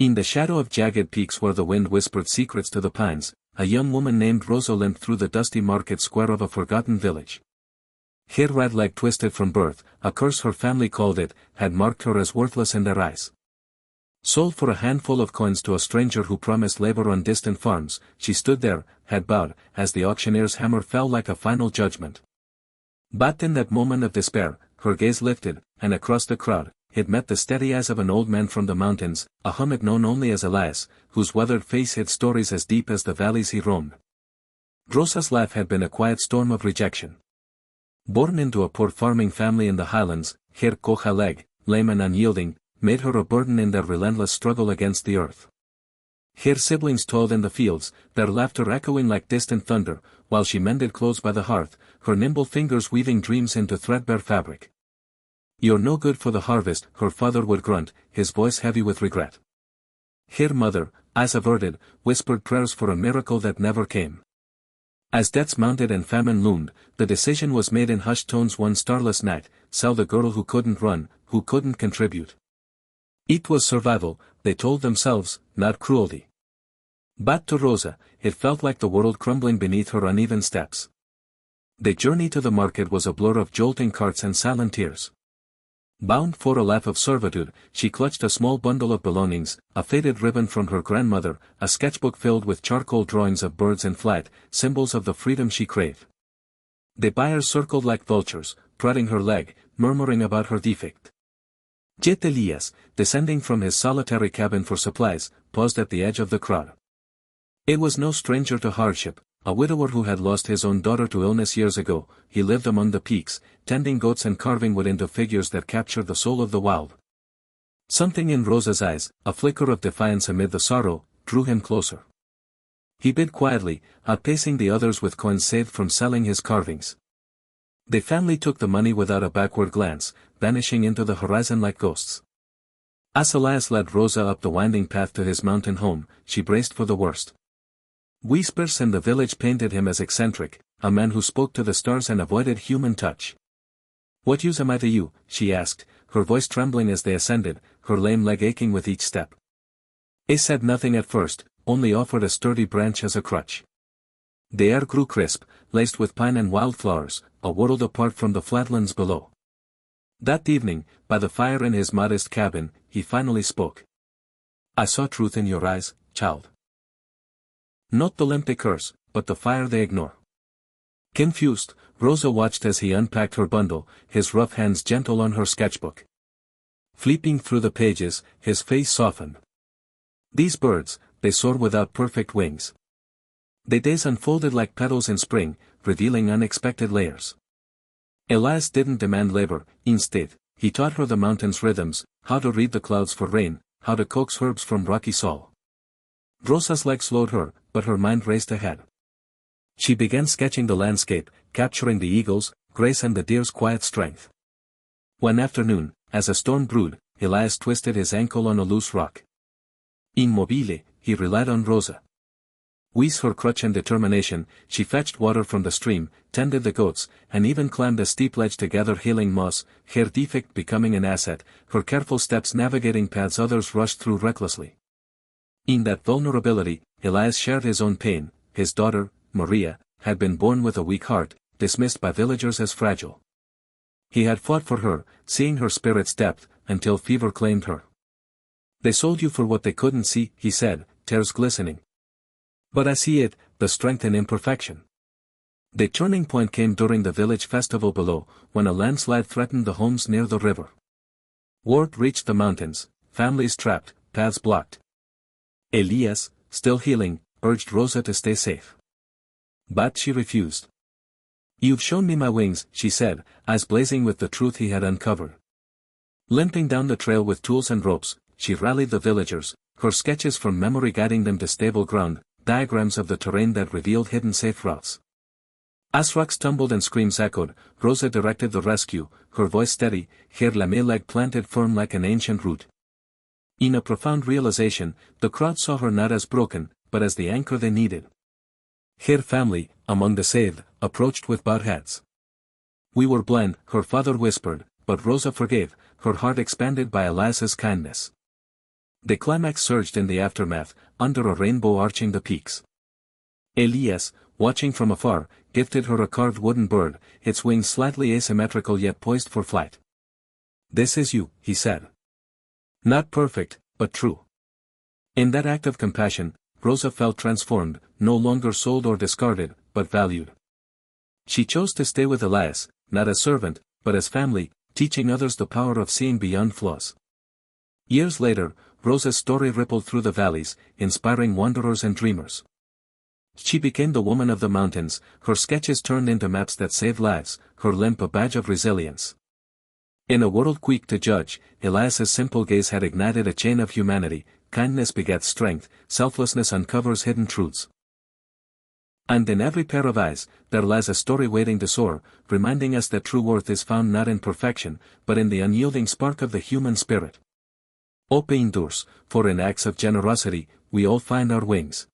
In the shadow of jagged peaks where the wind whispered secrets to the pines, a young woman named Rosa limped through the dusty market square of a forgotten village. Her right leg twisted from birth, a curse her family called it, had marked her as worthless in their eyes. Sold for a handful of coins to a stranger who promised labor on distant farms, she stood there, head bowed, as the auctioneer's hammer fell like a final judgment. But in that moment of despair, her gaze lifted, and across the crowd, it met the steady eyes of an old man from the mountains, a hermit known only as Elias, whose weathered face hid stories as deep as the valleys he roamed. Rosa's life had been a quiet storm of rejection. Born into a poor farming family in the highlands, her coja leg, lame and unyielding, made her a burden in their relentless struggle against the earth. Her siblings toiled in the fields, their laughter echoing like distant thunder, while she mended clothes by the hearth, her nimble fingers weaving dreams into threadbare fabric. "You're no good for the harvest," her father would grunt, his voice heavy with regret. Her mother, eyes averted, whispered prayers for a miracle that never came. As debts mounted and famine loomed, the decision was made in hushed tones one starless night: sell the girl who couldn't run, who couldn't contribute. It was survival, they told themselves, not cruelty. But to Rosa, it felt like the world crumbling beneath her uneven steps. The journey to the market was a blur of jolting carts and silent tears. Bound for a life of servitude, she clutched a small bundle of belongings, a faded ribbon from her grandmother, a sketchbook filled with charcoal drawings of birds in flight, symbols of the freedom she craved. The buyers circled like vultures, prodding her leg, murmuring about her defect. Yet Elias, descending from his solitary cabin for supplies, paused at the edge of the crowd. It was no stranger to hardship, a widower who had lost his own daughter to illness years ago. He lived among the peaks, tending goats and carving wood into figures that captured the soul of the wild. Something in Rosa's eyes, a flicker of defiance amid the sorrow, drew him closer. He bid quietly, outpacing the others with coins saved from selling his carvings. The family took the money without a backward glance, vanishing into the horizon like ghosts. As Elias led Rosa up the winding path to his mountain home, she braced for the worst. Whispers in the village painted him as eccentric, a man who spoke to the stars and avoided human touch. "What use am I to you?" she asked, her voice trembling as they ascended, her lame leg aching with each step. He said nothing at first, only offered a sturdy branch as a crutch. The air grew crisp, laced with pine and wildflowers, a world apart from the flatlands below. That evening, by the fire in his modest cabin, he finally spoke. "I saw truth in your eyes, child. Not the limp they curse, but the fire they ignore." Confused, Rosa watched as he unpacked her bundle, his rough hands gentle on her sketchbook. Flipping through the pages, his face softened. These birds, they soar without perfect wings. The days unfolded like petals in spring, revealing unexpected layers. Elias didn't demand labor, instead, he taught her the mountain's rhythms, how to read the clouds for rain, how to coax herbs from rocky soil. Rosa's legs slowed her, but her mind raced ahead. She began sketching the landscape, capturing the eagle's grace and the deer's quiet strength. One afternoon, as a storm brewed, Elias twisted his ankle on a loose rock. Immobile, he relied on Rosa. With her crutch and determination, she fetched water from the stream, tended the goats, and even climbed a steep ledge to gather healing moss, her defect becoming an asset, her careful steps navigating paths others rushed through recklessly. In that vulnerability, Elias shared his own pain. His daughter, Maria, had been born with a weak heart, dismissed by villagers as fragile. He had fought for her, seeing her spirit's depth, until fever claimed her. "They sold you for what they couldn't see," he said, tears glistening. "But I see it, the strength in imperfection." The turning point came during the village festival below, when a landslide threatened the homes near the river. Word reached the mountains, families trapped, paths blocked. Elias, still healing, urged Rosa to stay safe. But she refused. "You've shown me my wings," she said, eyes blazing with the truth he had uncovered. Limping down the trail with tools and ropes, she rallied the villagers, her sketches from memory guiding them to stable ground, diagrams of the terrain that revealed hidden safe routes. As rocks tumbled and screams echoed, Rosa directed the rescue, her voice steady, her lame leg planted firm like an ancient root. In a profound realization, the crowd saw her not as broken, but as the anchor they needed. Her family, among the saved, approached with bowed heads. "We were blind," her father whispered, but Rosa forgave, her heart expanded by Elias's kindness. The climax surged in the aftermath, under a rainbow arching the peaks. Elias, watching from afar, gifted her a carved wooden bird, its wings slightly asymmetrical yet poised for flight. "This is you," he said. "Not perfect, but true." In that act of compassion, Rosa felt transformed, no longer sold or discarded, but valued. She chose to stay with Elias, not as servant, but as family, teaching others the power of seeing beyond flaws. Years later, Rosa's story rippled through the valleys, inspiring wanderers and dreamers. She became the woman of the mountains, her sketches turned into maps that saved lives, her limp a badge of resilience. In a world quick to judge, Elias's simple gaze had ignited a chain of humanity. Kindness begets strength, selflessness uncovers hidden truths. And in every pair of eyes, there lies a story waiting to soar, reminding us that true worth is found not in perfection, but in the unyielding spark of the human spirit. Hope endures, for in acts of generosity, we all find our wings.